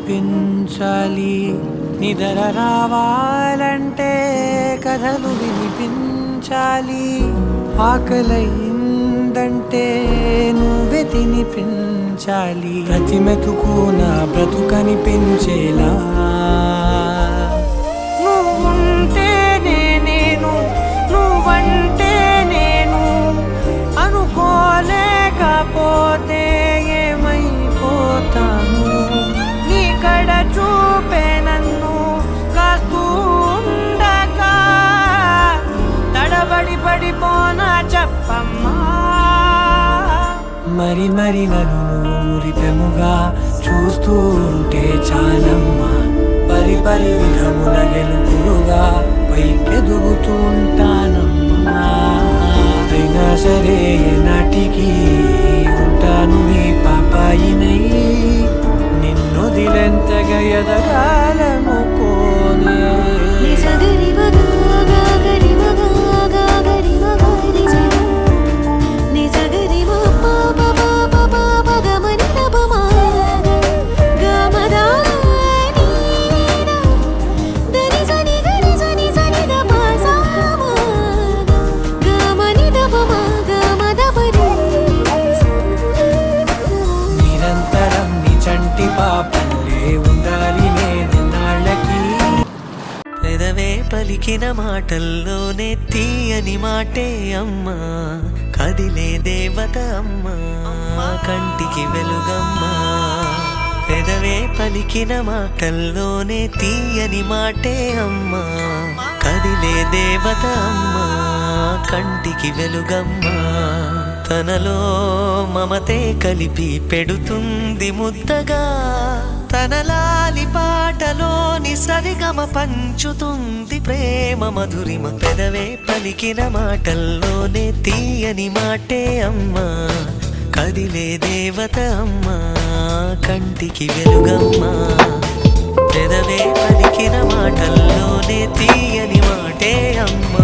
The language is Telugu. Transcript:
వినిపించాలి. నిద్ర రావాలంటే కథలు వినిపించాలి. ఆకలైందంటే నువ్వే తినిపించాలి. ప్రతి మెతుకు నా బ్రతుకనిపించేలా నువ్వుంటేనే నేను, నువ్వంటే నేను. అనుకోలేకపోతే ఏమైపోతాను. నీ కడ చూపే నన్ను కాస్తూ ఉండగా తడబడి పడిపోనా చెప్పమ్మా. మరి మరి నన్ను ఊరిపెముగా చూస్తూ ఉంటే చాలమ్మా. పరి విధముల గెలుపులుగా పైకెదుగుతూ ఉంటానమ్మా. అయినా సరే నాటికి ఉంటాను నీ పాపాయినై. నిన్నొదిలెంతగా ఎదగాలనుకోనే. నిరంతరం నీ చంటి పాపల్లే ఉండాలి నేనెన్నాళ్ళకి. పెదవే పలికిన మాటల్లోనే తీయని మాటే అమ్మా. కదిలే దేవత అమ్మా, కంటికి వెలుగమ్మా. పెదవే పలికిన మాటల్లోనే తీయని మాటే అమ్మా. కదిలే దేవత అమ్మా, కంటికి వెలుగమ్మా. తనలో మమతే కలిపి పెడుతుంది ముద్దగా. తన లాలి పాటలోని సరిగమ పంచుతుంది ప్రేమ మధురిమ. పెదవే పలికిన మాటల్లోనే తీయని మాటే అమ్మా. కదిలే దేవత అమ్మా, కంటికి వెలుగమ్మా. పెదవే పలికిన మాటల్లోనే తీయని మాటే అమ్మా.